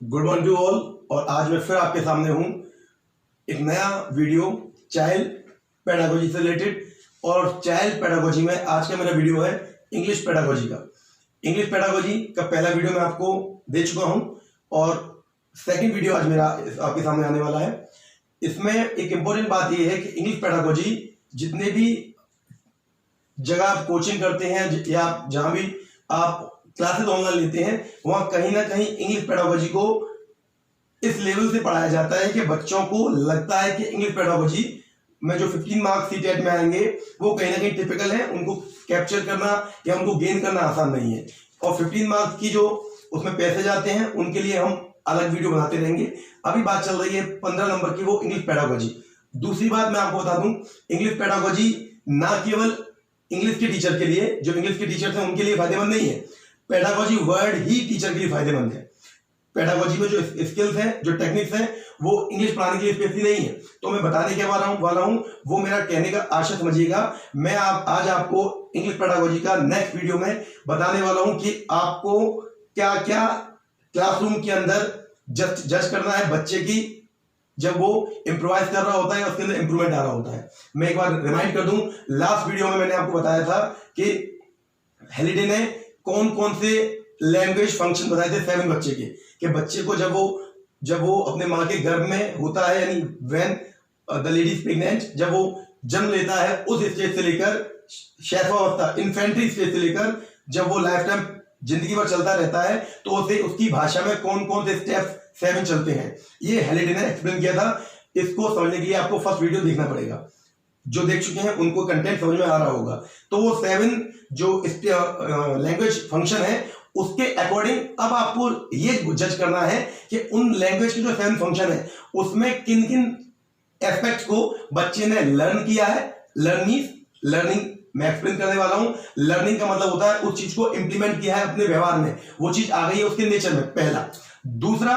Good morning to all. और आज मैं फिर आपके सामने हूँ एक नया वीडियो चाइल्ड पेडागोजी से रिलेटेड। और चाइल्ड पेडागोजी में आज का मेरा वीडियो है इंग्लिश पेडागोजी का। इंग्लिश पेडागोजी का पहला वीडियो मैं आपको दे चुका हूँ और सेकंड वीडियो आज मेरा आपके सामने आने वाला है। इसमें एक इम्पोर्टेंट बात यह है कि इंग्लिश पेडागोजी जितने भी जगह आप कोचिंग करते हैं या जहाँ भी आप क्लासेस ऑनलाइन लेते हैं वहाँ कहीं ना कहीं इंग्लिश पेडागोजी को इस लेवल से पढ़ाया जाता है कि बच्चों को लगता है कि इंग्लिश पेडागोजी में जो 15 मार्क्स सीटेट में आएंगे वो कहीं ना कहीं टिपिकल है, उनको कैप्चर करना या उनको गेन करना आसान नहीं है। और 15 मार्क्स की जो उसमें पैसे जाते हैं उनके लिए हम अलग वीडियो बनाते रहेंगे। अभी बात चल रही है 15 नंबर की, वो इंग्लिश पेडागोजी। दूसरी बात मैं आपको बता दूं, इंग्लिश पेडागोजी ना केवल इंग्लिश के टीचर के लिए, जो इंग्लिश के टीचर्स हैं उनके लिए फायदेमंद नहीं है, पेडागोजी वर्ड ही टीचर के लिए फायदेमंद है। पेडागोजी में जो स्किल्स हैं, जो टेक्निक्स हैं, वो इंग्लिश पढ़ाने के लिए स्पेशली नहीं है। तो मैं बताने के वाला हूं वो मेरा कहने का आशय समझिएगा। मैं आज आपको इंग्लिश पेडागोजी का नेक्स्ट वीडियो में बताने वाला हूं कि आपको क्या क्या क्लासरूम के अंदर जज करना है बच्चे की जब वो इम्प्रोवाइज कर रहा होता है, उसके अंदर इंप्रूवमेंट आ रहा होता है। मैं एक बार रिमाइंड कर दूं, लास्ट वीडियो में मैंने आपको बताया था कि हेलिडे ने कौन कौन से लैंग्वेज फंक्शन बताए थे 7 बच्चे के, कि बच्चे को जब वो अपने माँ के गर्भ में होता है, यानी when the lady is pregnant, जब वो जन्म लेता है उस स्टेज से लेकर शैशवावस्था, इन्फेंट्री स्टेज से लेकर जब वो लाइफ टाइम जिंदगी भर चलता रहता है, तो उसे उसकी भाषा में कौन कौन से स्टेप्स 7 चलते हैं, ये हेलिडे ने एक्सप्लेन किया था। इसको समझने के लिए आपको फर्स्ट वीडियो देखना पड़ेगा। जो देख चुके हैं उनको कंटेंट समझ में आ रहा होगा। तो वो 7 जो लैंग्वेज फंक्शन है उसके अकॉर्डिंग अब आपको ये जज करना है कि उन लैंग्वेज के जो 7 फंक्शन है उसमें किन किन एस्पेक्ट्स को बच्चे ने लर्न किया है। लर्निंग मैं एक्सप्लेन करने वाला हूं। लर्निंग का मतलब होता है उस चीज को इंप्लीमेंट किया है अपने व्यवहार में, वो चीज आ गई है उसके नेचर में, पहला। दूसरा,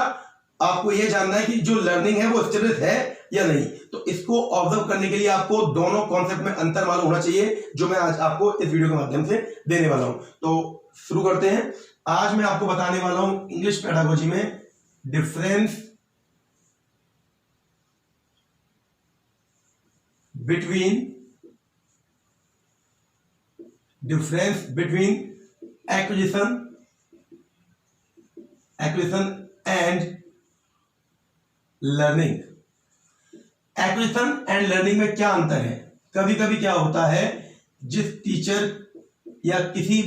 आपको यह जानना है कि जो लर्निंग है वो स्टेबल है या नहीं। तो इसको ऑब्जर्व करने के लिए आपको दोनों कॉन्सेप्ट में अंतर मालूम होना चाहिए, जो मैं आज आपको इस वीडियो के माध्यम से देने वाला हूं। तो शुरू करते हैं। आज मैं आपको बताने वाला हूं इंग्लिश पेडागोजी में difference between acquisition and learning. Acquisition and learning में क्या अंतर है? कभी कभी क्या होता है, जिस टीचर या किसी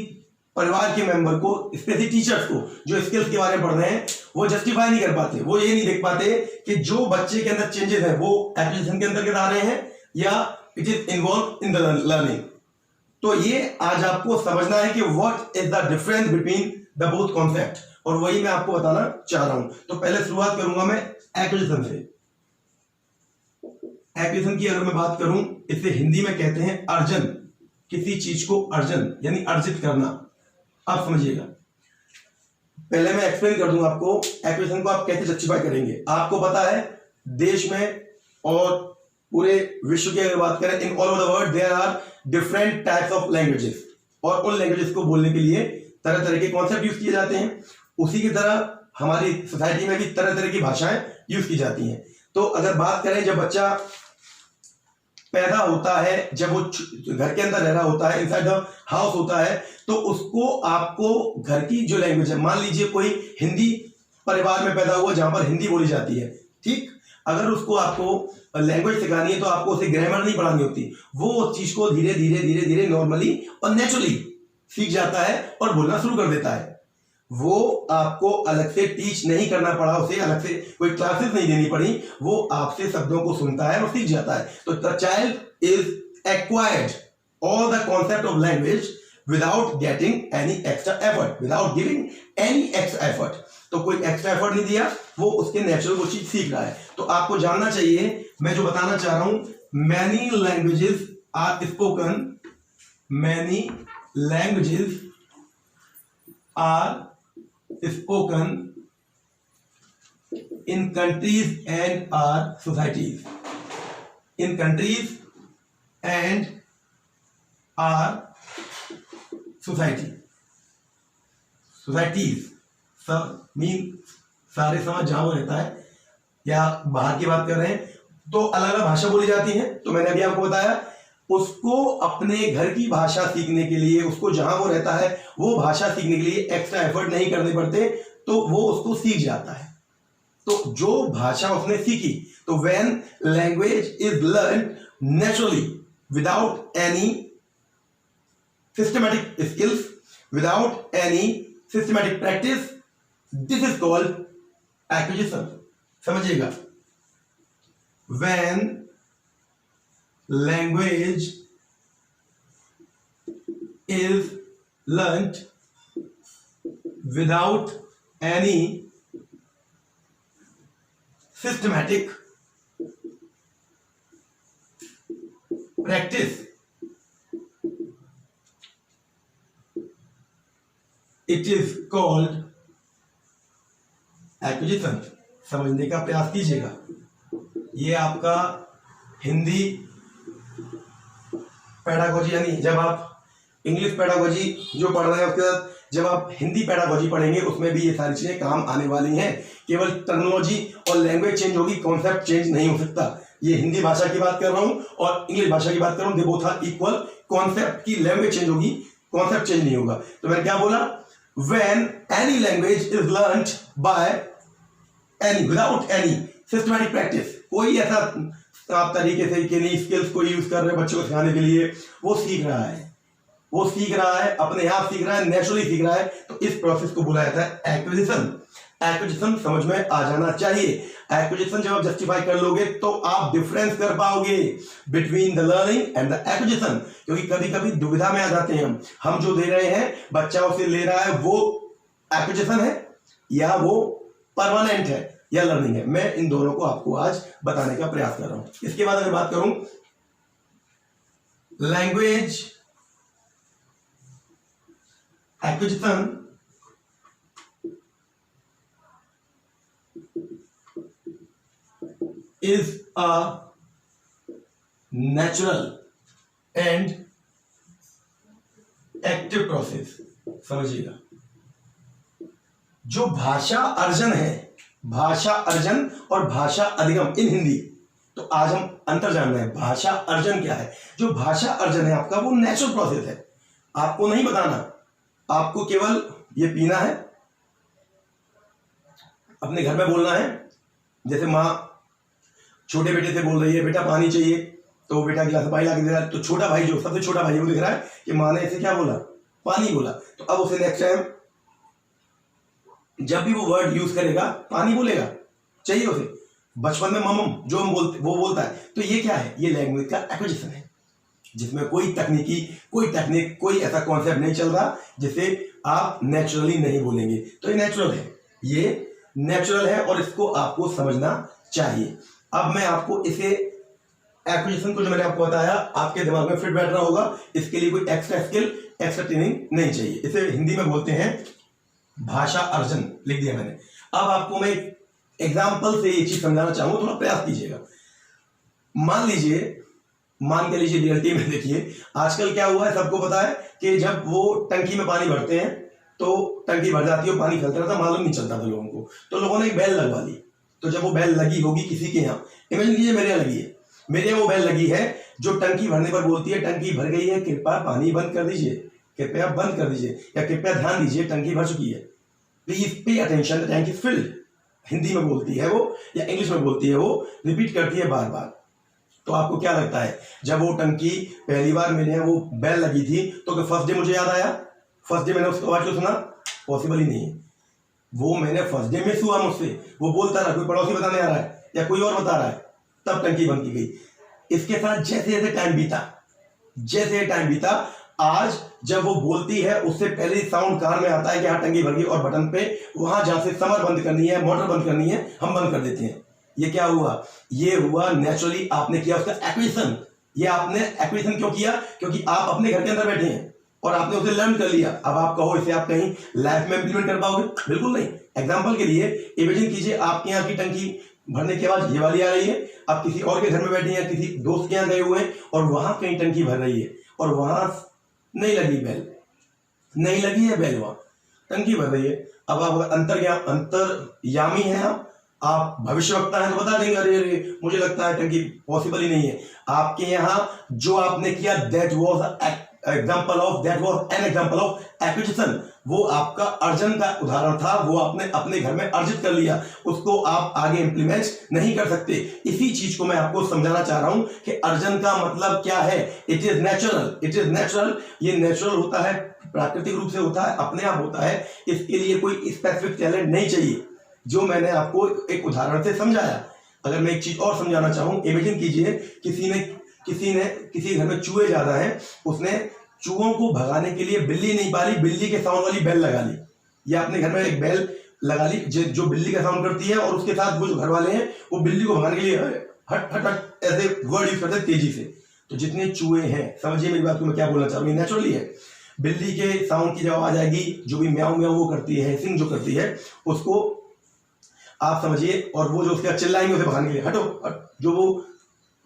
परिवार के मेंबर को, स्पेशली टीचर्स को, जो स्किल्स के बारे में पढ़ रहे हैं, वो जस्टिफाई नहीं कर पाते, वो ये नहीं देख पाते कि जो बच्चे के अंदर चेंजेस हैं वो एक्विजिशन के अंतर्गत आ रहे हैं या it is involve in the learning. तो ये आज आपको समझना है कि what is the difference between the both concept, और वही मैं आपको बताना चाह रहा हूं। तो पहले शुरुआत करूंगा मैं एक्विजिशन से। एक्विजिशन की अगर मैं बात करूं, इसे हिंदी में कहते हैं अर्जन। किसी चीज को अर्जन यानी अर्जित करना। आप समझिएगा, पहले मैं एक्सप्लेन कर दूंगा आपको एक्विजिशन को आप कैसे जस्टिफाई करेंगे। आपको पता है देश में और पूरे विश्व की अगर बात करें, in all over the world there are different types of languages, और उन लैंग्वेजेस को बोलने के लिए तरह तरह के कॉन्सेप्ट यूज किए जाते हैं। उसी की तरह हमारी सोसाइटी में भी तरह तरह की भाषाएं यूज की जाती हैं। तो अगर बात करें, जब बच्चा पैदा होता है, जब वो घर के अंदर रह रहा होता है, इनसाइड द हाउस होता है, तो उसको आपको घर की जो लैंग्वेज है, मान लीजिए कोई हिंदी परिवार में पैदा हुआ जहां पर हिंदी बोली जाती है, ठीक, अगर उसको आपको लैंग्वेज सिखानी है तो आपको उसे ग्रामर नहीं पढ़ानी होती, वो उस चीज को धीरे धीरे नॉर्मली और नेचुरली सीख जाता है और बोलना शुरू कर देता है। वो आपको अलग से टीच नहीं करना पड़ा, उसे अलग से कोई क्लासेस नहीं देनी पड़ी, वो आपसे शब्दों को सुनता है और सीख जाता है। तो the child is acquired all the concept of language without getting any extra effort, without giving any extra effort. तो कोई एक्स्ट्रा एफर्ट नहीं दिया, वो उसके नेचुरल वो चीज सीख रहा है। तो आपको जानना चाहिए, मैं जो बताना चाह रहा हूं, many languages are spoken, many languages are spoken in countries and our societies, in countries and our societies mean सारे समाज जहां वो रहता है या बाहर की बात कर रहे हैं तो अलग अलग भाषा बोली जाती है। तो मैंने अभी आपको बताया उसको अपने घर की भाषा सीखने के लिए, उसको जहां वो रहता है वो भाषा सीखने के लिए एक्स्ट्रा एफर्ट नहीं करने पड़ते, तो वो उसको सीख जाता है। तो जो भाषा उसने सीखी, तो when language is learn naturally without any systematic skills, without any systematic practice, this is called acquisition. समझिएगा, when language is learnt without any systematic practice, it is called acquisition। समझने का प्रयास कीजिएगा। ये आपका हिंदी पेडागोजी, यानी जब आप इंग्लिश पेडागोजी जो पढ़ रहे हैं उसके साथ जब आप हिंदी पेडागोजी पढ़ेंगे उसमें भी ये सारी चीजें काम आने वाली हैं। केवल टर्मिनोलॉजी और लैंग्वेज चेंज होगी, कॉन्सेप्ट चेंज नहीं हो सकता। ये हिंदी भाषा की बात कर रहा हूं और इंग्लिश भाषा की बात कर रहा हूं, they both are equal. Concept की लैंग्वेज चेंज होगी, कॉन्सेप्ट चेंज नहीं होगा। तो मैंने क्या बोला, when any language is learned by any without any systematic practice, कोई ऐसा आप तरीके से कि नहीं स्किल्स को यूज कर रहे हैं बच्चों को सिखाने के लिए, वो सीख रहा है, वो सीख रहा है, अपने आप सीख रहा है, नेचुरली सीख रहा है, तो इस प्रोसेस को बुलाया जाता है एक्विजिशन। एक्विजिशन समझ में आ जाना चाहिए। एक्विजिशन जब आप जस्टिफाई कर लोगे तो आप डिफरेंस कर पाओगे between the learning and the acquisition, क्योंकि कभी कभी दुविधा में आ जाते हैं हम जो दे रहे हैं बच्चा उसे ले रहा है वो एक्विजिशन है या वो परमानेंट है या लर्निंग है। मैं इन दोनों को आपको आज बताने का प्रयास कर रहा हूं। इसके बाद अगर बात करूं language acquisition is a natural and active process। समझिएगा, जो भाषा अर्जन है, भाषा अर्जन और भाषा अधिगम इन हिंदी, तो आज हम अंतर जान रहे हैं। भाषा अर्जन क्या है? जो भाषा अर्जन है आपका वो नेचुरल प्रोसेस है, आपको नहीं बताना, आपको केवल ये पीना है, अपने घर में बोलना है। जैसे माँ छोटे बेटे से बोल रही है बेटा पानी चाहिए, तो बेटा गिलास में पानी ला के दे रहा है, तो छोटा भाई जो सबसे छोटा भाई है वो देख रहा है कि माँ ने ऐसे क्या बोला, पानी बोला, तो अब उसे नेक्स्ट टाइम जब भी वो वर्ड यूज करेगा पानी बोलेगा, चाहिए उसे। बचपन में मम जो हम बोलते वो बोलता है, तो ये क्या है? ये लैंग्वेज का एक्विजिशन है, जिसमें कोई तकनीकी कोई टेक्निक कोई ऐसा कॉन्सेप्ट नहीं चल रहा जिसे आप नेचुरली नहीं बोलेंगे। तो ये नेचुरल है, ये नेचुरल है और इसको आपको समझना चाहिए। अब मैं आपको इसे एक्विजिशन को जो मैंने आपको बताया आपके दिमाग में फिट बैठ रहा होगा, इसके लिए कोई एक्स्ट्रा स्किल एक्स्ट्रा ट्रेनिंग नहीं चाहिए। इसे हिंदी में बोलते हैं भाषा अर्जन, लिख दिया मैंने। अब आपको मैं एग्जाम्पल से ये चीज समझाना चाहूंगा, थोड़ा प्रयास कीजिएगा। मान के लीजिए रियलिटी में देखिए आजकल क्या हुआ है, सबको पता है कि जब वो टंकी में पानी भरते हैं तो टंकी भर जाती है, पानी फैलता रहता, मालूम नहीं चलता था लोगों को, तो लोगों ने एक बैल लगवा ली। तो जब वो बैल लगी होगी किसी के यहाँ, इमेजिन कीजिए मेरे यहाँ लगी है, मेरे यहाँ वो बैल लगी है जो टंकी भरने पर बोलती है टंकी भर गई है, कृपया पानी बंद कर दीजिए, कृपया बंद कर दीजिए, या कृपया ध्यान दीजिए टंकी भर चुकी है, please pay attention the tank is filled. Hindi में बोलती है वो या इंग्लिश में बोलती है वो, रिपीट करती है बार बार। तो आपको क्या लगता है, जब वो टंकी पहली बार मेरे यहाँ वो बैल लगी थी तो फर्स्ट डे मुझे याद आया, फर्स्ट डे मैंने उसको आवाज को सुना? पॉसिबल ही नहीं है। वो मैंने फर्स्ट डे मिस हुआ मुझसे, वो बोलता रहा, कोई पड़ोसी बताने आ रहा है या कोई और बता रहा है, तब टंकी बंद की गई। इसके साथ जैसे जैसे टाइम बीता, आज जब वो बोलती है उससे पहले ही साउंड कार में आता है कि हाँ टंकी भर गई, और बटन पे वहां जहां से समर बंद करनी है, मोटर बंद करनी है, हम बंद कर देते हैं। ये क्या हुआ? ये हुआ नेचुरली आपने किया उसका एक्विजिशन। ये आपने एक्विजिशन क्यों किया? क्योंकि आप अपने घर के अंदर बैठे हैं और आपने उसे लर्न कर लिया। अब आप कहो इसे आप कहीं लाइफ में इंप्लीमेंट कर पाओगे? बिल्कुल नहीं। एग्जांपल के लिए इमेजिन कीजिए आपके यहाँ की टंकी भरने के बाद ये वाली आ रही है, आप किसी और के घर में बैठे हैं, किसी दोस्त के यहाँ गए हुए हैं और वहां कहीं टंकी भर रही है और वहां नहीं लगी बैल, नहीं लगी है बैल, वहां टंकी भर रही है। अब आप अंतर्यामी हैं, आप भविष्यवक्ता हैं तो बता देंगे अरे अरे मुझे लगता है कि पॉसिबल ही नहीं है। आपके यहाँ जो आपने किया that was an example of acquisition, वो आपका अर्जन का उदाहरण था, वो आपने अपने घर में अर्जित कर लिया, उसको आप आगे इंप्लीमेंट नहीं कर सकते। इसी चीज को मैं आपको समझाना चाह रहा हूं कि अर्जन का मतलब क्या है। It is natural. ये नेचुरल होता है, प्राकृतिक रूप से होता है, अपने आप होता है। इसके लिए कोई स्पेसिफिक टैलेंट नहीं चाहिए, जो मैंने आपको एक उदाहरण से समझाया। अगर मैं एक चीज और समझाना चाहूं, इमेजिन कीजिए किसी घर में चूहे ज्यादा हैं, उसने चूहों को भगाने के लिए बिल्ली नहीं पाली, बिल्ली के साउंड वाली बेल लगा ली, या अपने घर में एक बेल लगा ली जो बिल्ली का साउंड करती है, और उसके साथ वो जो घर वाले हैं वो बिल्ली को भगाने के लिए हट हट हट ऐसे वर्ड यूज करते हैं तेजी से। तो जितने चूहे हैं, समझिए मेरी बात को मैं क्या बोलना चाह रहा हूँ, ये नेचुरली है। बिल्ली के साउंड की जब आवाज आएगी, जो भी म्याऊं म्याऊं वो करती है, हिसिंग जो करती है, उसको आप समझिए, और वो जो उसका चिल्लाएंगे उसे भगाने के लिए हटो हट, जो वो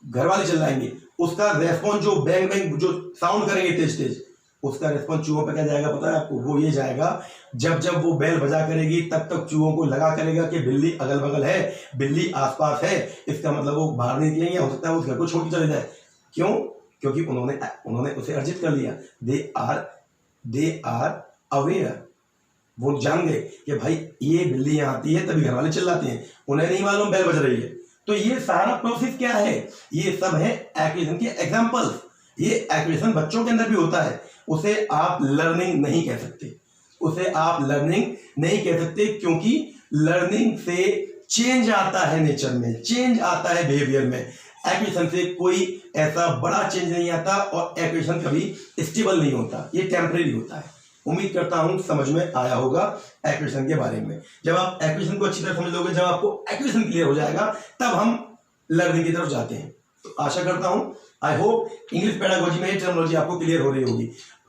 घर वाले चिल्लाएंगे, उसका रेस्पॉन्स जो बैंग बैंग जो साउंड करेंगे तेज तेज, उसका रेस्पॉन्स चूहों पे क्या जाएगा पता है आपको? वो ये जाएगा, जब वो बेल बजा करेगी तब तक चूहों को लगा करेगा कि बिल्ली अगल बगल है, बिल्ली आसपास है, इसका मतलब वो बाहर नहीं निकलेंगे, हो सकता है उस घर को छोड़ के चले जाए। क्यों? क्योंकि उन्होंने उसे अर्जित कर लिया। दे आर अवेयर, वो जान गए कि भाई ये बिल्ली यहाँ आती है तभी घर वाले चिल्लाते हैं, उन्हें नहीं मालूम बेल बज रही है। तो ये सारा प्रोसेस क्या है? ये सब है एक्विजिशन के एग्जांपल्स। ये एक्विजिशन बच्चों के अंदर भी होता है, उसे आप लर्निंग नहीं कह सकते, क्योंकि लर्निंग से चेंज आता है, नेचर में चेंज आता है, बिहेवियर में। एक्विजिशन से कोई ऐसा बड़ा चेंज नहीं आता, और एक्विजिशन कभी स्टेबल नहीं होता, ये टेम्परेरी होता है। उम्मीद करता हूं समझ में आया होगा एक्विजिशन के बारे में। जब आप एक्विजिशन को अच्छी तरह समझ लोगे, जब आपको एक्विजिशन क्लियर हो जाएगा, तब हम लर्निंग की तरफ जाते हैं। तो आशा करता हूं, आई होप इंग्लिश पेडागोजी में टर्मिनोलॉजी आपको क्लियर हो रही होगी।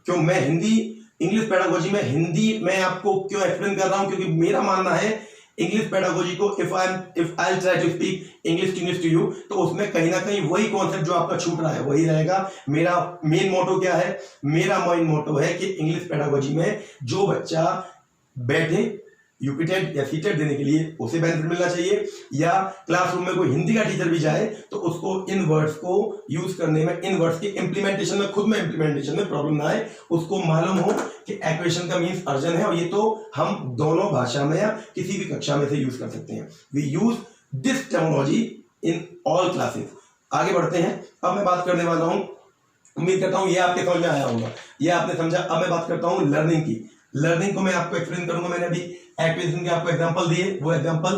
क्यों मैं इंग्लिश पेडागोजी में हिंदी मैं आपको क्यों एक्सप्लेन कर रहा हूं? क्योंकि मेरा मानना है इंग्लिश पेडागोजी को if I try to speak English to you, तो उसमें कहीं ना कहीं वही कॉन्सेप्ट जो आपका छूट रहा है वही रहेगा। मेरा मेन मोटो क्या है? मेरा मेन मोटो है कि इंग्लिश पेडागोजी में जो बच्चा बैठे यूपीटेट या सीटेट देने के लिए उसे बेनिफिट मिलना चाहिए, या क्लासरूम में कोई हिंदी का टीचर भी जाए तो उसको इन वर्ड्स को यूज करने में, इन वर्ड्स के इंप्लीमेंटेशन में, खुद में इंप्लीमेंटेशन में प्रॉब्लम ना आए, उसको मालूम हो कि एक्वेशन का मीन्स अर्जन है, और ये तो हम दोनों भाषा में या किसी भी कक्षा में से यूज कर सकते हैं। We use this technology in all classes. आगे बढ़ते हैं। अब मैं बात करने वाला हूं, उम्मीद करता हूं ये आपके समझ में आया होगा, ये आपने समझा। अब मैं बात करता हूं लर्निंग की। लर्निंग को मैं आपको एक्सप्लेन करूंगा। मैंने अभी एक्विजिशन के आपको एग्जांपल दिए, वो एग्जांपल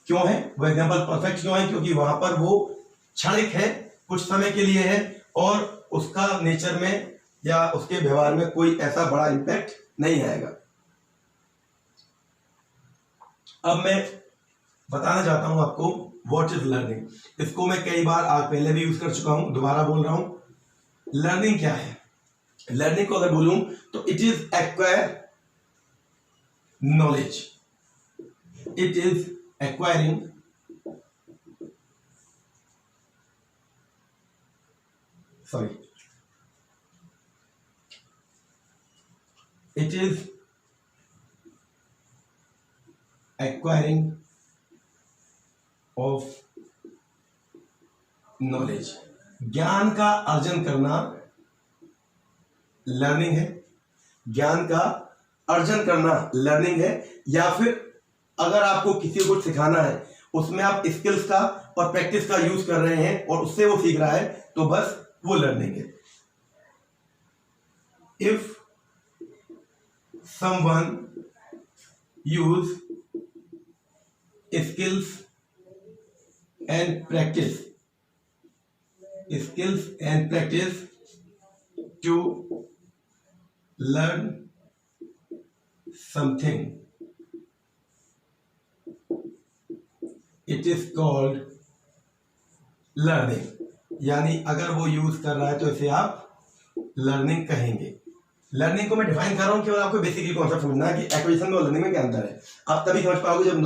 क्यों है, वो एग्जांपल परफेक्ट क्यों है? क्योंकि वहां पर वो क्षणिक है, कुछ समय के लिए है, और उसका नेचर में या उसके व्यवहार में कोई ऐसा बड़ा इंपैक्ट नहीं आएगा। अब मैं बताना चाहता हूं आपको व्हाट इज लर्निंग। इसको मैं कई बार आज पहले भी यूज कर चुका हूं, दोबारा बोल रहा हूं। लर्निंग क्या है? लर्निंग को अगर बोलूं तो it is acquire knowledge. It is acquiring it is acquiring of knowledge. ज्ञान का अर्जन करना लर्निंग है, ज्ञान का अर्जन करना लर्निंग है। या फिर अगर आपको किसी को सिखाना है, उसमें आप स्किल्स का और प्रैक्टिस का यूज कर रहे हैं और उससे वो सीख रहा है, तो बस वो लर्निंग है। If someone use skills and practice to learn something, it is called learning। यानी अगर वो यूज कर रहा है तो इसे आप लर्निंग कहेंगे। लर्निंग को मैं डिफाइन कर रहा हूं केवल आपको बेसिकली कॉन्सेप्ट समझना है कि एक्विजिशन और लर्निंग में क्या अंतर है। आप तभी समझ पाओगे जब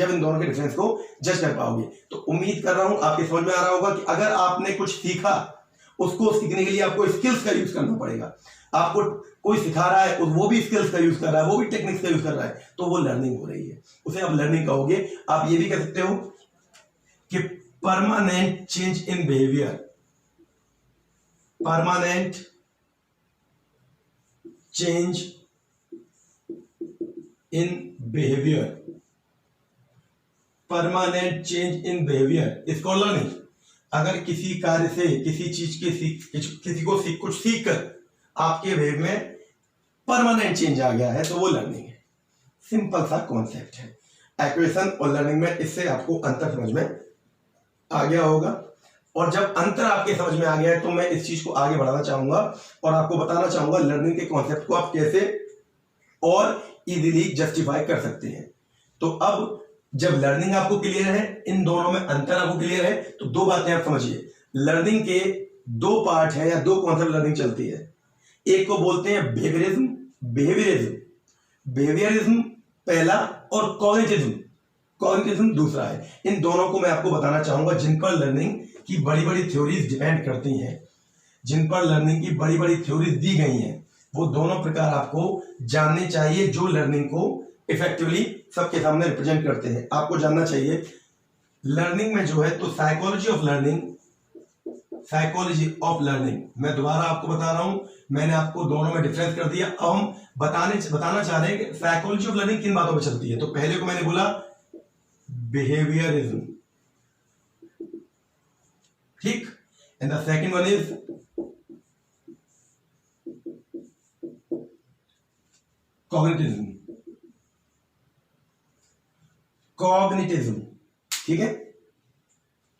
इन दोनों के डिफरेंस को जज कर पाओगे। तो उम्मीद कर रहा हूं आपके समझ में आ रहा होगा कि अगर आपने कुछ सीखा, उसको सीखने के लिए आपको स्किल्स का यूज करना पड़ेगा। आपको कोई सिखा रहा है, वो भी स्किल्स का यूज कर रहा है, वो भी टेक्निक्स का यूज कर रहा है, तो वो लर्निंग हो रही है, उसे आप लर्निंग कहोगे। आप ये भी कह सकते हो कि permanent change in behaviour, permanent change in behaviour, permanent change in behaviour is called learning. अगर किसी कार्य से, किसी चीज के किसी को कुछ सीख कर आपके बिहेवियर में परमानेंट चेंज आ गया है तो वो लर्निंग है। सिंपल सा कॉन्सेप्ट है। एक्वेशन और लर्निंग में इससे आपको अंतर समझ में आ गया होगा। और जब अंतर आपके समझ में आ गया है तो मैं इस चीज को आगे बढ़ाना चाहूंगा और आपको बताना चाहूंगा लर्निंग के कॉन्सेप्ट को आप कैसे और इजीली जस्टिफाई कर सकते हैं। तो अब जब लर्निंग आपको क्लियर है, इन दोनों में अंतर आपको क्लियर है, तो दो बातें आप समझिए। लर्निंग के दो पार्ट है या दो कॉन्सेप्ट लर्निंग चलती है। एक को बोलते हैं बिहेवियरिज्म, बिहेवियरिज्म पहला और कॉग्निटिज्म दूसरा है। इन दोनों को मैं आपको बताना चाहूंगा जिन पर लर्निंग की बड़ी बड़ी थ्योरीज डिपेंड करती हैं, जिन पर लर्निंग की बड़ी बड़ी थ्योरीज दी गई हैं, वो दोनों प्रकार आपको जानने चाहिए जो लर्निंग को इफेक्टिवली सबके सामने रिप्रेजेंट करते हैं। आपको जानना चाहिए लर्निंग में जो है तो साइकोलॉजी ऑफ लर्निंग मैं दोबारा आपको बता रहा हूं, मैंने आपको दोनों में डिफरेंस कर दिया। अब हम बताना चाह रहे हैं कि साइकोलॉजी ऑफ लर्निंग किन बातों पर चलती है। तो पहले को मैंने बोला बिहेवियरिज्म, ठीक, and the second one is cognitivism, ठीक है।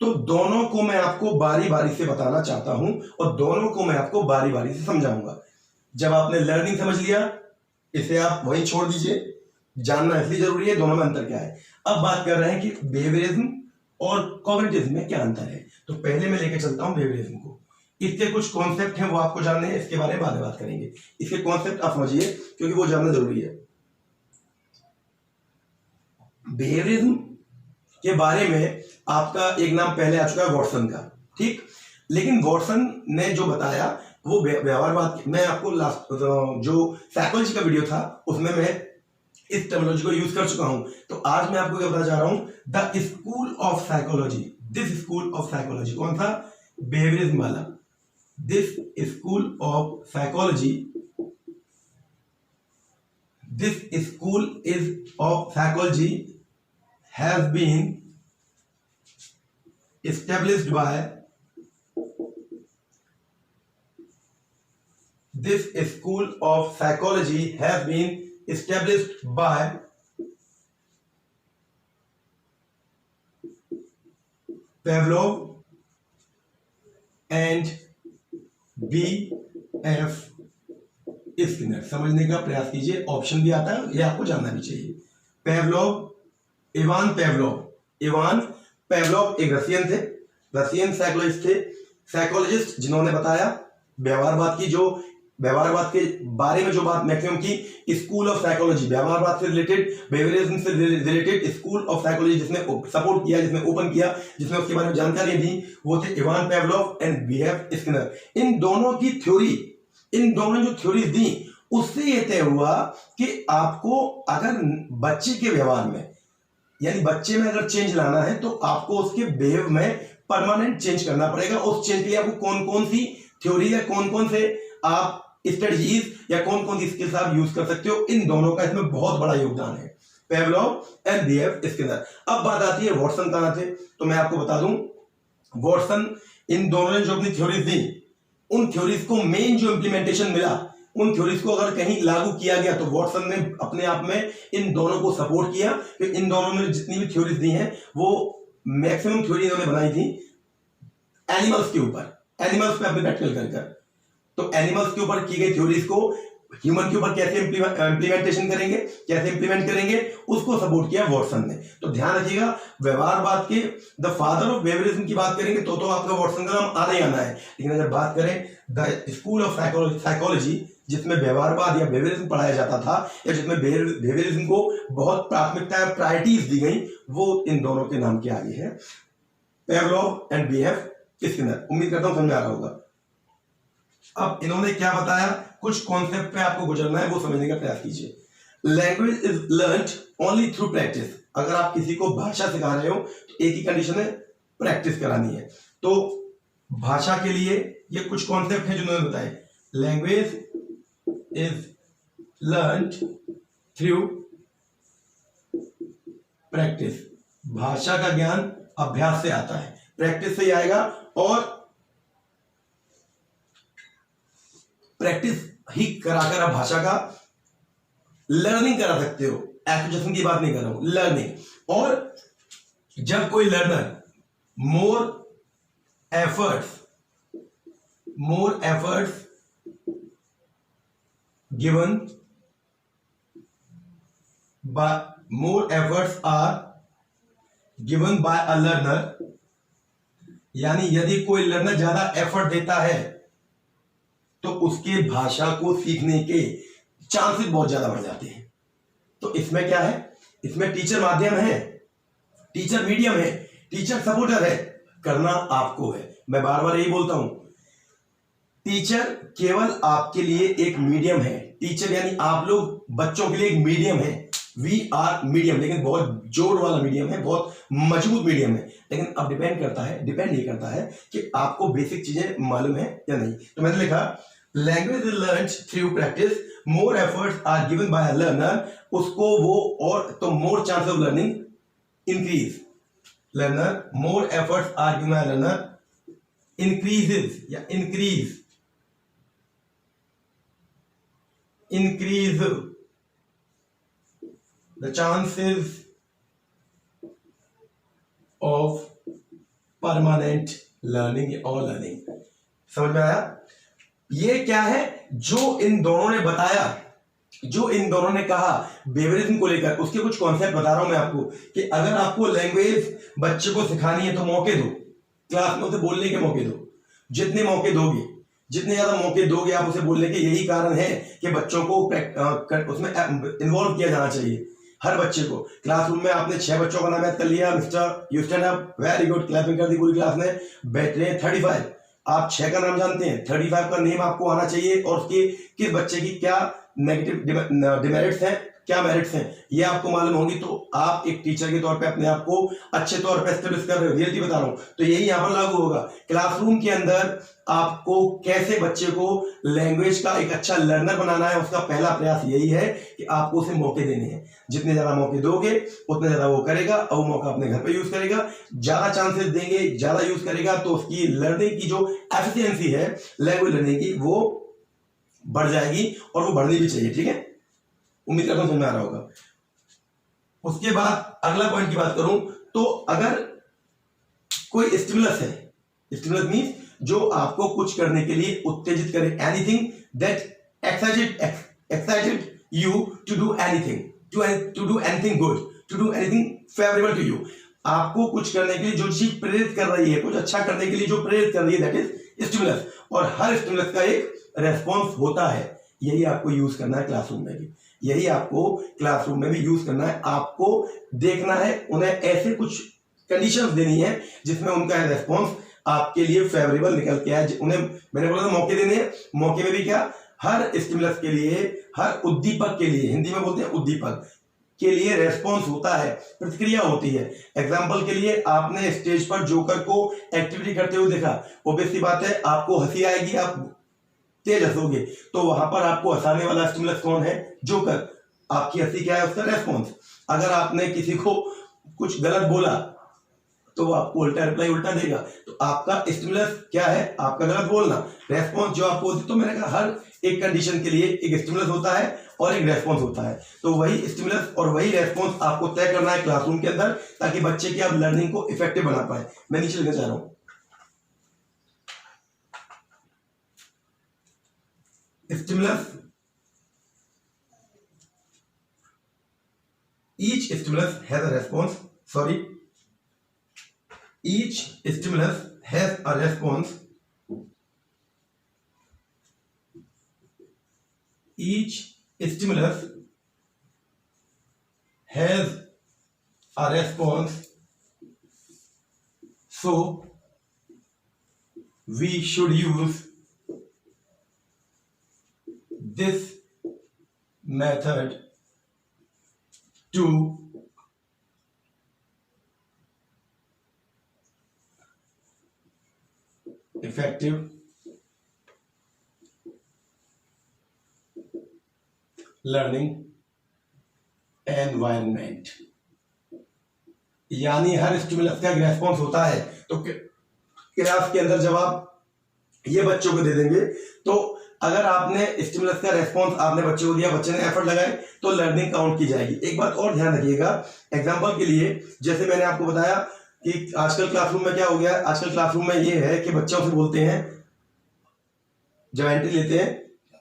तो दोनों को मैं आपको बारी बारी से बताना चाहता हूं और दोनों को मैं आपको बारी बारी से समझाऊंगा। जब आपने लर्निंग समझ लिया, इसे आप वहीं छोड़ दीजिए, जानना इसलिए जरूरी है दोनों में अंतर क्या है। अब बात कर रहे हैं कि बिहेवियरिज्म और कॉग्निटिज्म में क्या अंतर है। तो पहले मैं लेके चलता हूं बिहेवियरिज्म को। इसके कुछ कॉन्सेप्ट हैं वो आपको जानने हैं, इसके बारे में बाद में बात करेंगे। इसके कॉन्सेप्ट आप समझिए क्योंकि वो जानना जरूरी है। बिहेवियरिज्म के बारे में आपका एक नाम पहले आ चुका है वॉटसन का, ठीक। लेकिन वॉटसन ने जो बताया वो व्यवहारवाद। मैं आपको जो साइकोलॉजी का वीडियो था उसमें मैं इस टर्मिनोलॉजी को यूज कर चुका हूं। तो आज मैं आपको क्या बताना चाह रहा हूं, the school of psychology, this school of psychology. कौन सा? बिहेवियरिज्म वाला। This school of psychology, this school of psychology has been established by this school of psychology has been established by Pavlov and B.F. Skinner. समझने का प्रयास कीजिए, option भी आता है, ये आपको जानना भी चाहिए। इवान पेवलोव एक रशियन थे, रशियन साइकोलॉजिस्ट जिन्होंने बताया व्यवहारवाद के बारे में जो बात मैक्सिमम की, स्कूल ऑफ साइकोलॉजी, व्यवहारवाद से रिलेटेड, बिहेवियरिज्म से रिलेटेड स्कूल ऑफ साइकोलॉजी जिसने सपोर्ट किया, जिसने ओपन किया, जिसने उसके बारे में जानकारी दी, वो थे इवान पेवलोव एंड बीएफ स्किनर। इन दोनों की थ्योरी, इन दोनों जो थ्योरी दी उससे यह तय हुआ कि आपको अगर बच्चे के व्यवहार में, यानी बच्चे में अगर चेंज लाना है तो आपको उसके बिहेव में परमानेंट चेंज करना पड़ेगा। उस चेंज के लिए आपको कौन कौन सी थ्योरी या कौन कौन से आप स्ट्रेटजीज या कौन कौन सी स्किल्स आप यूज कर सकते हो, इन दोनों का इसमें बहुत बड़ा योगदान है, पेवलोव एंड बीएफ स्किनर। अब बात आती है वॉटसन कहां थे। तो मैं आपको बता दूं, वॉटसन इन दोनों ने जो अपनी थ्योरीज दी, उन थ्योरीज को मेन जो इंप्लीमेंटेशन मिला, उन थ्योरीज को अगर कहीं लागू किया गया तो वॉटसन ने अपने आप में इन दोनों को सपोर्ट किया कि इन दोनों ने जितनी भी थ्योरीज दी हैं वो मैक्सिमम थ्योरी इन्होंने बनाई थी एनिमल्स के ऊपर, एनिमल्स पे अपने प्रैक्टिकल कर। तो एनिमल्स के ऊपर की गई थ्योरीज को ह्यूमन के ऊपर कैसे इंप्लीमेंटेशन करेंगे, कैसे इंप्लीमेंट करेंगे, उसको सपोर्ट किया वॉटसन ने। तो ध्यान रखिएगा, व्यवहारवाद के द फादर ऑफ बिहेवियरिज्म की बात करेंगे तो आपका वॉटसन का नाम आना ही आना है। लेकिन अगर बात करें द स्कूल ऑफ साइकोलॉजी जिसमें व्यवहारवाद या बिहेवियरिज्म पढ़ाया जाता था, या जिसमें बिहेवियरिज्म को बहुत प्राथमिकता या प्रायोरिटीज दी गई, वो इन दोनों के नाम के आगे है, पेवलोव एंड बीएफ स्किनर। उम्मीद करता हूं समझ में आ रहा होगा। अब इन्होंने क्या बताया, कुछ कॉन्सेप्ट पे आपको गुजरना है, वो समझने का प्रयास कीजिए। Language is learned only through practice. अगर आप किसी को भाषा सिखा रहे हो तो एक ही कंडीशन है, प्रैक्टिस करानी है। तो भाषा के लिए ये कुछ कॉन्सेप्ट है जो उन्होंने बताए। Language is learned through practice. भाषा का ज्ञान अभ्यास से आता है, प्रैक्टिस से ही आएगा, और प्रैक्टिस ही कराकर आप भाषा का लर्निंग करा सकते हो। एक्विजिशन की बात नहीं कर रहा हूं, लर्निंग। और जब कोई learner more efforts given by more efforts are given by a learner, यानी यदि कोई लर्नर ज्यादा एफर्ट देता है तो उसके भाषा को सीखने के चांसेस बहुत ज्यादा बढ़ जाते हैं। तो इसमें क्या है, इसमें टीचर माध्यम है, टीचर मीडियम है, टीचर सपोर्टर है, करना आपको है। मैं बार बार यही बोलता हूं, टीचर केवल आपके लिए एक मीडियम है। टीचर यानी आप लोग बच्चों के लिए एक मीडियम है। वी आर मीडियम, लेकिन बहुत जोर वाला मीडियम है, बहुत मजबूत मीडियम है। लेकिन अब डिपेंड ये करता है कि आपको बेसिक चीजें मालूम है या नहीं। तो मैंने लिखा language is learned through practice, more efforts are given by a learner. उसको वो और तो more chance of learning increase. Learner more efforts are given by learner increases या increase the chances of permanent learning or learning। समझ में आया? ये क्या है जो इन दोनों ने बताया, जो इन दोनों ने कहा बेवरिज्म को लेकर, उसके कुछ कॉन्सेप्ट बता रहा हूं मैं आपको कि अगर आपको लैंग्वेज बच्चे को सिखानी है तो मौके दो, क्लास में उसे बोलने के मौके दो। जितने मौके दोगे, जितने ज्यादा मौके दोगे आप उसे बोलने के, यही कारण है कि बच्चों को उसमें इन्वॉल्व किया जाना चाहिए। हर बच्चे को क्लासरूम में आपने 6 बच्चों का नाम याद कर लिया, mister you stand up, very good, clapping कर दी पूरी क्लास ने। बैठे 35, आप 6 का नाम जानते हैं, 35 का नेम आपको आना चाहिए और उसकी किस बच्चे की क्या नेगेटिव डिमेरिट्स हैं, क्या मेरिट्स हैं, ये आपको मालूम होंगी। तो आप एक टीचर के तौर पे अपने आप को अच्छे तौर पे एस्टेब्लिश कर रहे हो, रियलिटी बता रहा हूं। तो यही यहां पर लागू होगा। क्लासरूम के अंदर आपको कैसे बच्चे को लैंग्वेज का एक अच्छा लर्नर बनाना है, उसका पहला प्रयास यही है कि आपको उसे मौके देने हैं। जितने ज्यादा मौके दोगे उतने ज्यादा वो करेगा और वो मौका अपने घर पे यूज करेगा। ज्यादा चांसेस देंगे, ज्यादा यूज करेगा तो उसकी लर्निंग की जो एफिशिएंसी है लैंग्वेज लर्निंग की, वो बढ़ जाएगी और वो बढ़नी भी चाहिए। ठीक है, उम्मीद करता हूं समझ में आ रहा होगा। उसके बाद अगला पॉइंट की बात करूं तो अगर कोई स्टिमुलस है, स्टिमुलस मींस जो आपको कुछ करने के लिए उत्तेजित करे, anything that excited you to do anything, to do anything good, to do anything favourable to you. आपको कुछ करने के लिए जो चीज प्रेरित कर रही है, कुछ अच्छा करने के लिए जो प्रेरित कर रही है, दैट इज स्टिमुलस। और हर स्टिमुलस का एक रेस्पॉन्स होता है, यही आपको यूज करना है क्लासरूम में भी, यही आपको क्लासरूम में भी यूज करना है। आपको देखना है, उन्हें ऐसे कुछ कंडीशंस देनी है जिसमें उनका रेस्पॉन्स आपके लिए फेवरेबल निकल के आए। उन्हें मैंने बोला था मौके देने हैं, मौके में भी क्या, हर स्टिमुलस के लिए, हर उद्दीपक के लिए, हिंदी में बोलते हैं उद्दीपक के लिए रेस्पॉन्स होता है, प्रतिक्रिया होती है। एग्जाम्पल के लिए आपने स्टेज पर जोकर को एक्टिविटी करते हुए देखा, ऑब्वियस सी बात है आपको हंसी आएगी, आप तेज हंसोगे, तो वहां पर आपको हंसाने वाला स्टिमुलस कौन है, जोकर। आपकी हंसी क्या है, उसका रेस्पॉन्स। अगर आपने किसी को कुछ गलत बोला तो वो आपको उल्टा रिप्लाई उल्टा देगा। तो आपका स्टिमुलस क्या है, आपका गलत बोलना, रेस्पॉन्स जो आपको। तो मैंने कहा हर एक कंडीशन के लिए एक स्टिमुलस होता है और एक रेस्पॉन्स होता है। तो वही स्टिमुलस और वही रेस्पॉन्स आपको तय करना है क्लासरूम के अंदर, ताकि बच्चे की आप लर्निंग को इफेक्टिव बना पाए। मैं नीचे लिखना चाह रहा हूं, stimulus, each stimulus has a response, sorry, each stimulus has a response, each stimulus has a response, so we should use this method to effective learning environment। यानी हर स्टिमुलस का एक रेस्पॉन्स होता है। तो क्लास के अंदर जब आप ये बच्चों को दे देंगे, तो अगर आपने स्टिमुलस का रेस्पॉन्स आपने बच्चे को दिया, बच्चे ने एफर्ट लगाए, तो लर्निंग काउंट की जाएगी। एक बात और ध्यान रखिएगा, एग्जांपल के लिए जैसे मैंने आपको बताया कि आजकल क्लासरूम में क्या हो गया, आजकल क्लासरूम में ये है कि बच्चों से बोलते हैं, जब एंट्री लेते हैं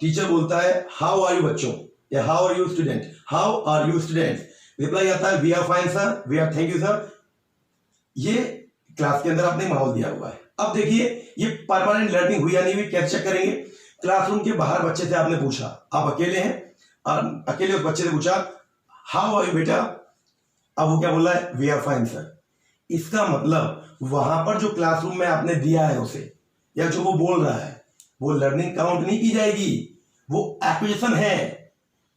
टीचर बोलता है हाउ आर यू बच्चों, या how are you student, how are you students, reply आता है we are fine sir, we are thank you sir. ये क्लास के अंदर आपने माहौल दिया हुआ है। अब देखिए ये परमानेंट लर्निंग हुई या नहीं हुई, कैसे चेक करेंगे। क्लासरूम के बाहर बच्चे से आपने पूछा, आप अकेले हैं और अकेले उस बच्चे से पूछा हाउ आर यू बेटा, अब वो क्या बोल रहा है वी आर फाइन सर। इसका मतलब वहां पर जो क्लासरूम में आपने दिया है उसे, या जो वो बोल रहा है, वो लर्निंग काउंट नहीं की जाएगी, वो एक्विजिशन है,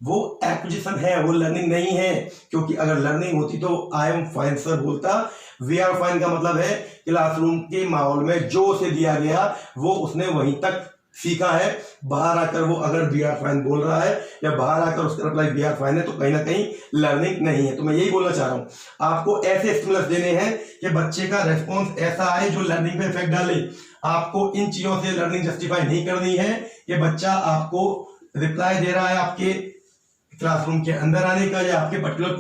वो एक्विजिशन है, वो लर्निंग नहीं है। क्योंकि अगर लर्निंग होती तो आई एम फाइन सर बोलता, वी आर फाइन का मतलब है क्लासरूम के माहौल में जो उसे दिया गया वो उसने वहीं तक सीखा है। बाहर आकर वो अगर वी आर फाइन बोल रहा है या बाहर आकर उसका रिप्लाई वी आर फाइन है, तो कहीं ना कहीं लर्निंग नहीं है। तो मैं यही बोलना चाह रहा हूं, आपको ऐसे स्टिमुलस देने हैं कि बच्चे का रेस्पॉन्स ऐसा आए जो लर्निंग पे इफेक्ट डाले। आपको इन चीजों से लर्निंग जस्टिफाई नहीं करनी है कि बच्चा आपको रिप्लाई दे रहा है आपके क्लासरूम के अंदर आने का, या आपके पर्टिकुलर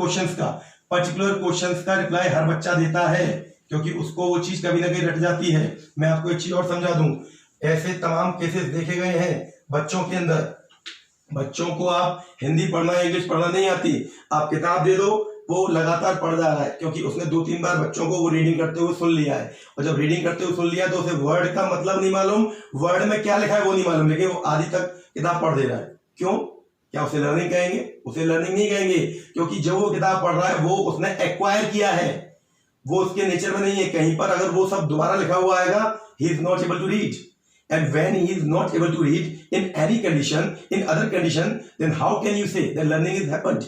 क्वेश्चंस का रिप्लाई हर बच्चा देता है, क्योंकि उसको वो चीज कभी ना कहीं रट जाती है। मैं आपको एक चीज और समझा दूं, ऐसे तमाम केसेस देखे गए हैं बच्चों के अंदर। बच्चों को आप हिंदी पढ़ना, इंग्लिश पढ़ना नहीं आती, आप किताब दे दो, वो लगातार पढ़ जा रहा है, क्योंकि उसने 2-3 बार बच्चों को वो रीडिंग करते हुए सुन लिया है। और जब रीडिंग करते हुए सुन लिया तो उसे वर्ड का मतलब नहीं मालूम, वर्ड में क्या लिखा है वो नहीं मालूम, लेकिन वो आधी तक किताब पढ़ दे रहा है। क्यों? क्या उसे लर्निंग कहेंगे? उसे लर्निंग नहीं कहेंगे, क्योंकि जो वो किताब पढ़ रहा है वो उसने एक्वायर किया है, वो उसके नेचर में नहीं है। कहीं पर अगर वो सब दोबारा लिखा हुआ आएगा, he is not able to read, and when he is not able to read in any condition, in other condition, then how can you say that learning is happened?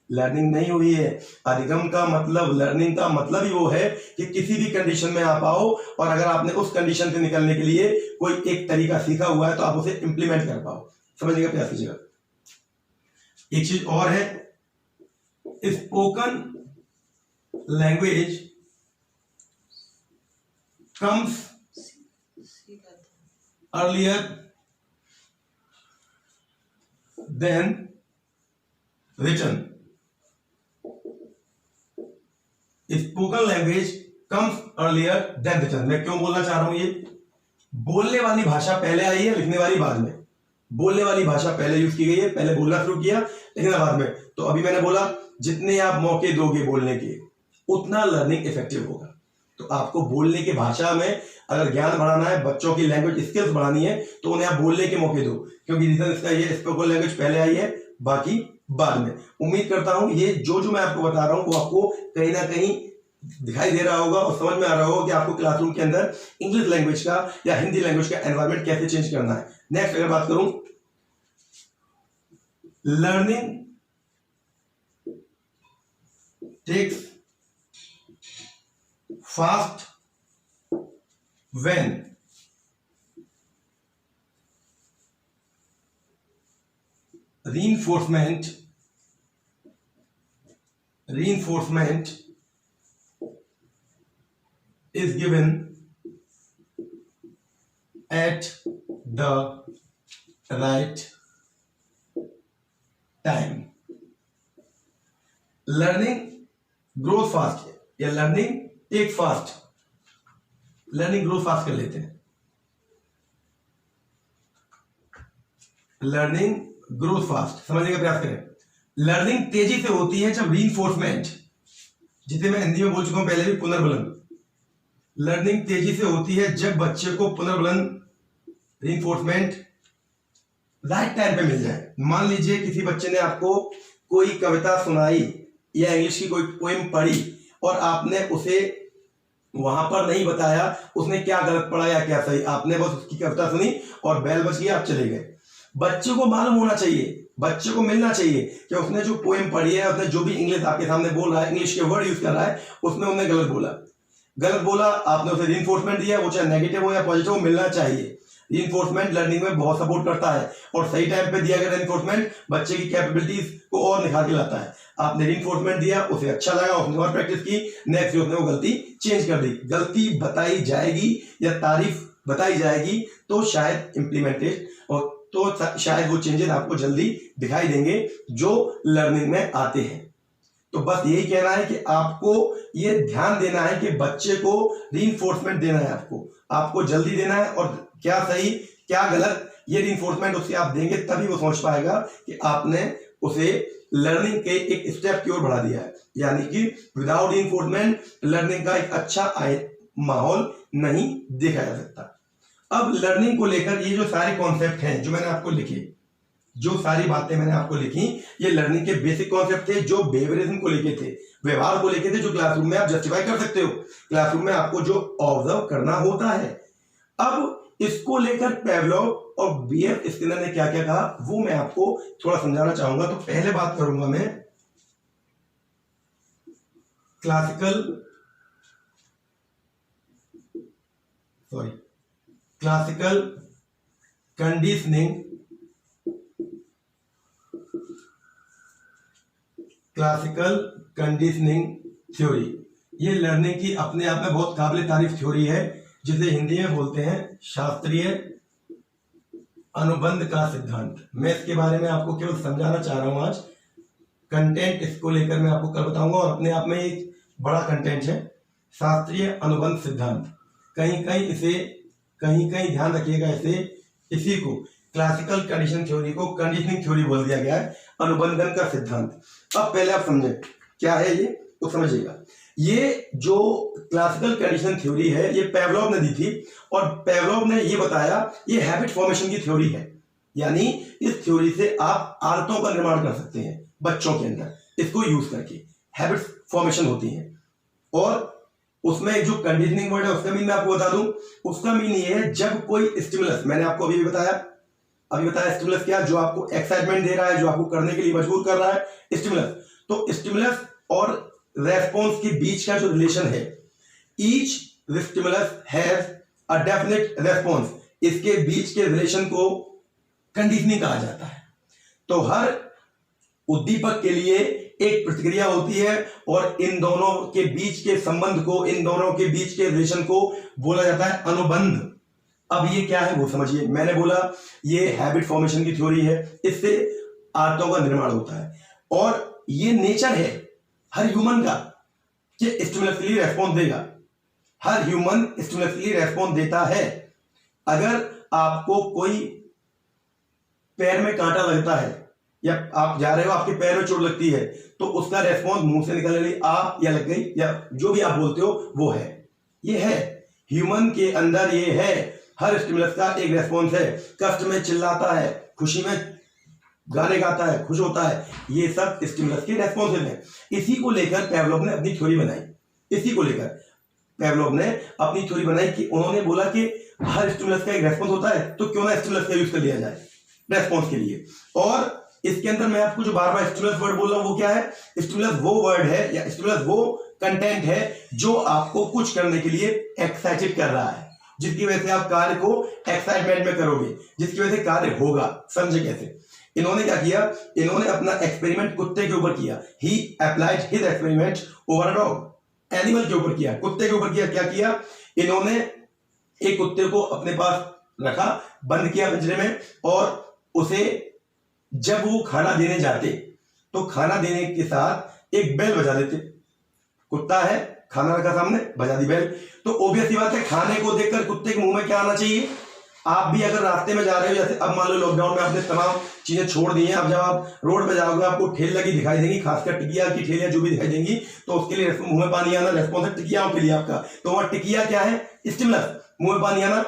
Learning नहीं हुई है। अधिगम का मतलब, लर्निंग का मतलब ही वो है कि किसी भी कंडीशन में आप आओ और अगर आपने उस कंडीशन से निकलने के लिए कोई एक तरीका सीखा हुआ है तो आप उसे इंप्लीमेंट कर पाओ। समझिएगा, प्रयास कीजिएगा। एक चीज और है, spoken language comes earlier than written। Spoken language comes earlier than written. मैं क्यों बोलना चाह रहा हूं, ये बोलने वाली भाषा पहले आई है, लिखने वाली बाद में। बोलने वाली भाषा पहले यूज की गई है, पहले बोलना शुरू किया, लिखना बाद में। तो अभी मैंने बोला जितने आप मौके दोगे बोलने के, उतना लर्निंग इफेक्टिव होगा। तो आपको बोलने की भाषा में अगर ज्ञान बढ़ाना है, बच्चों की लैंग्वेज स्किल्स बढ़ानी है, तो उन्हें आप बोलने के मौके दो, क्योंकि रीजन इसका ये स्पोकन लैंग्वेज पहले आई है, बाकी बाद में। उम्मीद करता हूं ये जो मैं आपको बता रहा हूं वो आपको कहीं ना कहीं दिखाई दे रहा होगा और समझ में आ रहा होगा कि आपको क्लासरूम के अंदर इंग्लिश लैंग्वेज का या हिंदी लैंग्वेज का एनवायरमेंट कैसे चेंज करना है। नेक्स्ट अगर बात करूं, learning takes fast when reinforcement is given at the right time। learning grows fast या learning take fast, learning grow fast कर लेते हैं। लर्निंग ग्रो फास्ट समझने का प्रयास करें। लर्निंग तेजी से होती है जब रीइंफोर्समेंट, जिसे मैं हिंदी में बोल चुका हूं पहले भी, पुनर्बलन। लर्निंग तेजी से होती है जब बच्चे को पुनर्बलन, रीइंफोर्समेंट राइट टाइम पे मिल जाए। मान लीजिए किसी बच्चे ने आपको कोई कविता सुनाई या इंग्लिश की कोई पोएम पढ़ी और आपने उसे वहां पर नहीं बताया उसने क्या गलत पढ़ा या क्या सही, आपने बस उसकी कविता सुनी और बेल बज गई, आप चले गए। बच्चे को मालूम होना चाहिए, बच्चे को मिलना चाहिए कि उसने जो पोएम पढ़ी है, उसने जो भी इंग्लिश आपके सामने बोल रहा है, इंग्लिश के वर्ड यूज कर रहा है, उसमें उन्होंने गलत बोला, आपने उसे रीइंफोर्समेंट दिया, वो चाहे नेगेटिव हो या पॉजिटिव हो, मिलना चाहिए। रीइंफोर्समेंट लर्निंग में बहुत सपोर्ट करता है और सही टाइम पे दिया गया रीइंफोर्समेंट बच्चे की कैपेबिलिटीज को और निखार के लाता है। आपने रीइंफोर्समेंट दिया, उसे अच्छा लगा, उसने और प्रैक्टिस की, नेक्स्ट उसने वो गलती चेंज कर दी। गलती बताई जाएगी या तारीफ बताई जाएगी तो शायद इम्प्लीमेंटेड और तो शायद वो चेंजेस आपको जल्दी दिखाई देंगे जो लर्निंग में आते हैं। तो बस यही कहना है कि आपको ये ध्यान देना है कि बच्चे को रीइंफोर्समेंट देना है, आपको जल्दी देना है और क्या सही क्या गलत ये रीइंफोर्समेंट उससे आप देंगे तभी वो समझ पाएगा कि आपने उसे लर्निंग के एक स्टेप की ओर बढ़ा दिया है। यानी कि विदाउट रीइंफोर्समेंट लर्निंग का एक अच्छा माहौल नहीं देखा जा सकता। अब लर्निंग को लेकर ये जो सारे कॉन्सेप्ट हैं जो मैंने आपको लिखे, जो सारी बातें मैंने आपको लिखी, ये लर्निंग के बेसिक कॉन्सेप्ट थे जो बिहेवियरिज्म को लेके थे, व्यवहार को लेके थे, जो क्लासरूम में आप जस्टिफाई कर सकते हो, क्लासरूम में आपको जो ऑब्जर्व करना होता है। अब इसको लेकर पेवलोव और बीएफ स्किनर ने क्या क्या कहा वो मैं आपको थोड़ा समझाना चाहूंगा। तो पहले बात करूंगा मैं क्लासिकल कंडीशनिंग थ्योरी। ये लर्निंग की अपने आप में बहुत काबिल तारीफ थ्योरी है जिसे हिंदी में बोलते हैं शास्त्रीय अनुबंध का सिद्धांत। मैं इसके बारे में आपको केवल समझाना चाह रहा हूं आज, कंटेंट इसको लेकर मैं आपको कल बताऊंगा और अपने आप में एक बड़ा कंटेंट है शास्त्रीय अनुबंध सिद्धांत। कहीं कहीं ध्यान रखिएगा, इसी को क्लासिकल कंडीशन थ्योरी को कंडीशनिंग थ्योरी बोल दिया गया है, अनुबंधन का सिद्धांत। अब पहले आप समझें क्या है ये तो समझिएगा। ये जो क्लासिकल कंडीशन थ्योरी है ये पेवलोव ने दी थी और पेवलोव ने ये बताया ये हैबिट फॉर्मेशन की थ्योरी है। यानी इस थ्योरी से आप आदतों का निर्माण कर सकते हैं बच्चों के अंदर, इसको यूज करके हैबिट फॉर्मेशन होती है। और उसमें जो कंडीशनिंग वर्ड है उसका मीन मैं आपको बता दूं, उसका मीन ये है जब कोई स्टिमुलस, मैंने आपको अभी बताया स्टिमुलस क्या, जो आपको एक्साइटमेंट दे रहा है, जो आपको करने के लिए मजबूर कर रहा है, स्टिमुलस। तो स्टिमुलस और रेस्पॉन्स के बीच का जो रिलेशन है, each stimulus has a definite response, इसके बीच के रिलेशन को कंडीशनिंग कहा जाता है। तो हर उद्दीपक के लिए एक प्रतिक्रिया होती है और इन दोनों के बीच के संबंध को, इन दोनों के बीच के रिलेशन को बोला जाता है अनुबंध। अब ये क्या है वो समझिए। मैंने बोला ये हैबिट फॉर्मेशन की थ्योरी है, इससे आदतों का निर्माण होता है और ये नेचर है हर ह्यूमन का कि स्टिमुलस के लिए रेस्पॉन्स देगा। हर ह्यूमन स्टिमुलस के लिए रेस्पॉन्स देता है। अगर आपको कोई पैर में कांटा लगता है या आप जा रहे हो आपके पैर में चोट लगती है तो उसका रेस्पॉन्स मुंह से निकलने लगी आ या लग गई या जो भी आप बोलते हो वो है, ये है ह्यूमन के अंदर, ये है हर स्टिमुलस का एक रेस्पॉन्स है। कष्ट में चिल्लाता है, खुशी में गाने गाता है, खुश होता है, ये सब स्टिमुलस के रेस्पॉन्सेस हैं। इसी को लेकर पेवलोव ने अपनी थ्योरी बनाई। इसी को लेकर पेवलोव ने अपनी थ्योरी बनाई कि उन्होंने बोला कि हर स्टिमुलस का एक रेस्पॉन्स होता है तो क्यों ना स्टिमुलस का यूज कर लिया जाए रेस्पॉन्स के लिए। और इसके अंदर मैं आपको जो बार बार स्टिमुलस वर्ड बोल रहा हूं वो क्या है, स्टिमुलस वो वर्ड है या स्टिमुलस वो कंटेंट है जो आपको कुछ करने के लिए एक्साइटेड कर रहा है, जिसकी वजह से आप कार्य को एक्साइटमेंट में करोगे, जिसकी वजह से कार्य होगा। समझे कैसे? इन्होंने क्या किया, इन्होंने अपना एक्सपेरिमेंट कुत्ते के ऊपर किया। He applied his experiment over a dog, animal के ऊपर किया, कुत्ते के ऊपर किया। क्या किया इन्होंने, एक कुत्ते को अपने पास रखा, बंद किया पिंजरे में और उसे जब वो खाना देने जाते तो खाना देने के साथ एक बेल बजा देते। कुत्ता है, खाना रखा सामने, बजा दी बेल। तो ऑब्वियस सी बात है खाने को देखकर कुत्ते के मुंह में क्या आना चाहिए। आप भी अगर रास्ते में जा रहे हो, जैसे अब मान लो लॉकडाउन में आपने तमाम चीजें छोड़ दी हैं, अब जब आप रोड पे जाओगे आपको ठेल लगी दिखाई देंगी, खासकर टिकिया की ठेलियां जो भी दिखाई देंगी, तो उसके लिए मुंह में पानी आना रेस्पॉन्स है टिकियाओं के लिए आपका। तो वहां टिकिया क्या है, स्टिमुलस, मुंह में पानी आना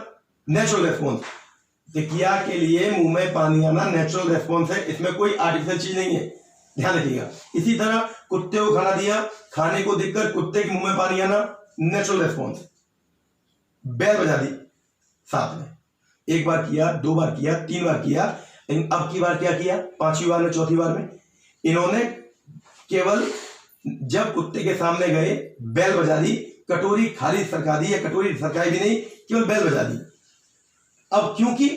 नेचुरल रेस्पॉन्स। टिकिया के लिए मुंह में पानी आना नेचुरल रेस्पॉन्स है, इसमें कोई आर्टिफिशियल चीज नहीं है, ध्यान रखिएगा। इसी तरह कुत्ते को खाना दिया, खाने को देखकर कुत्ते के मुंह में पानी आना नेचुरल रेस्पॉन्स। बेल बजा दी साथ में, एक बार किया, दो बार किया, तीन बार किया, लेकिन अब की बार क्या किया, 5वीं बार में, 4थी बार में इन्होंने केवल जब कुत्ते के सामने गए बेल बजा दी, कटोरी खाली सरका दी, या कटोरी सरकाई भी नहीं, केवल बेल बजा दी। अब क्योंकि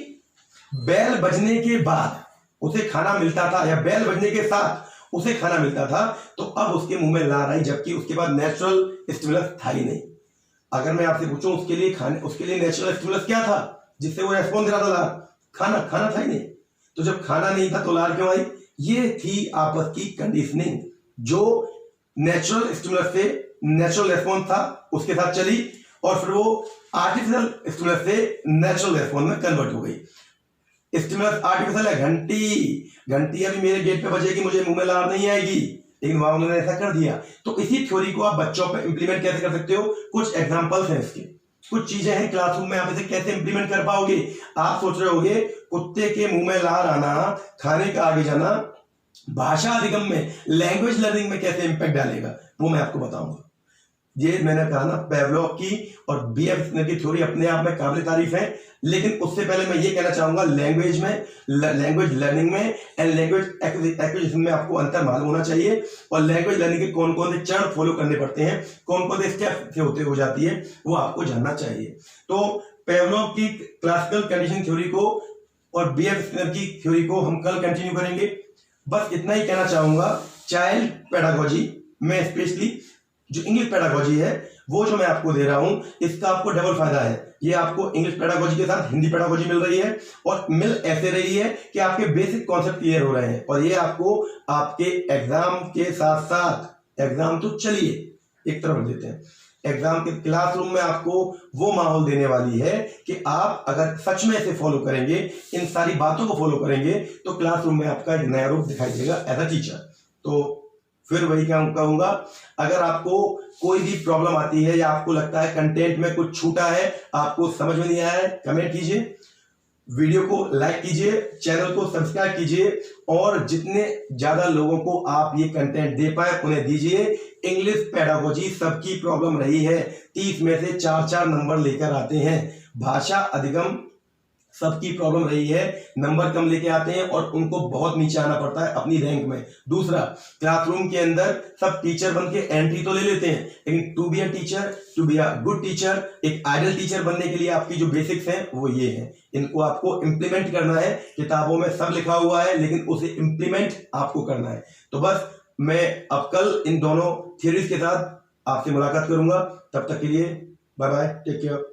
बेल बजने के बाद उसे खाना मिलता था, या बेल बजने के साथ उसे खाना मिलता था, तो अब उसके मुंह में लार आई, जबकि उसके बाद नेचुरल स्टिमुलस था ही नहीं। अगर मैं आपसे पूछूं उसके लिए नेचुरल स्टिमुलस क्या था जिससे वो रेस्पॉन्स दे रहा था लार? खाना था ही नहीं। तो जब खाना नहीं था तो लार क्यों आई? ये थी आपस की कंडीशनिंग, जो नेचुरल स्टिमुलस से नेचुरल रेस्पॉन्स था उसके साथ चली, और फिर वो आर्टिफिशियल स्टिमुलस से नेचुरल रेस्पॉन्स में कन्वर्ट हो गई। स्टिमुलस आर्टिफिशियल है, घंटी अभी मेरे गेट पे बजेगी, मुझे मुंह में लार नहीं आएगी, लेकिन वहां उन्होंने ऐसा कर दिया। तो इसी थ्योरी को आप बच्चों पे इंप्लीमेंट कैसे कर सकते हो? कुछ एग्जांपल्स हैं इसके, कुछ चीजें हैं क्लासरूम में, आप इसे कैसे इंप्लीमेंट कर पाओगे? आप सोच रहे होगे कुत्ते के मुंह में लार आना, खाने का आगे जाना भाषा अधिगम में, लैंग्वेज लर्निंग में कैसे इंपैक्ट डालेगा, वो मैं आपको बताऊंगा। ये मैंने कहा ना, पेवलोव की और B.F. स्किनर की थ्योरी अपने आप में काबिल तारीफ है, लेकिन उससे पहले मैं ये कहना चाहूंगा लैंग्वेज लर्निंग में एंड लैंग्वेज एक्विजिशन में आपको अंतर मालूम होना चाहिए, और लैंग्वेज लर्निंग के कौन कौन से चरण फॉलो करने पड़ते हैं, कौन कौन से स्टेप से होते हो जाती है, वो आपको जानना चाहिए। तो पेवलोव की क्लासिकल कंडीशनिंग थ्योरी को और B.F. स्किनर की थ्योरी को हम कल कंटिन्यू करेंगे। बस इतना ही कहना चाहूंगा, चाइल्ड पेडागोजी में स्पेशली जो इंग्लिश पेडागोजी है, वो जो मैं आपको दे रहा हूं, इसका आपको डबल फायदा है। ये आपको इंग्लिश पेडागोजी के साथ हिंदी पेडागोजी मिल रही है, और मिल ऐसे रही है कि आपके बेसिक कॉन्सेप्ट क्लियर हो रहे हैं, और ये आपको आपके एग्जाम के साथ साथ, एग्जाम तो चलिए एक तरफ रख देते हैं, एग्जाम के क्लासरूम में आपको वो माहौल देने वाली है कि आप अगर सच में इसे फॉलो करेंगे, इन सारी बातों को फॉलो करेंगे, तो क्लासरूम में आपका एक नया रूप दिखाई देगा एज अ टीचर। तो फिर वही क्या कहूंगा, अगर आपको कोई भी प्रॉब्लम आती है, या आपको लगता है कंटेंट में कुछ छूटा है, आपको समझ में नहीं आया है, कमेंट कीजिए, वीडियो को लाइक कीजिए, चैनल को सब्सक्राइब कीजिए, और जितने ज्यादा लोगों को आप ये कंटेंट दे पाए उन्हें दीजिए। इंग्लिश पेडागोजी सबकी प्रॉब्लम रही है, 30 में से 4-4 नंबर लेकर आते हैं। भाषा अधिगम सबकी प्रॉब्लम रही है, नंबर कम लेके आते हैं और उनको बहुत नीचे आना पड़ता है अपनी रैंक में। दूसरा, क्लासरूम के अंदर सब टीचर बन के एंट्री तो ले लेते हैं, लेकिन to be a teacher, to be a good teacher, एक आइडियल टीचर बनने के लिए आपकी जो बेसिक्स हैं वो ये हैं, इनको आपको इंप्लीमेंट करना है। किताबों में सब लिखा हुआ है, लेकिन उसे इंप्लीमेंट आपको करना है। तो बस मैं अब कल इन दोनों थ्योरीज के साथ आपसे मुलाकात करूंगा, तब तक के लिए बाय बाय, टेक केयर।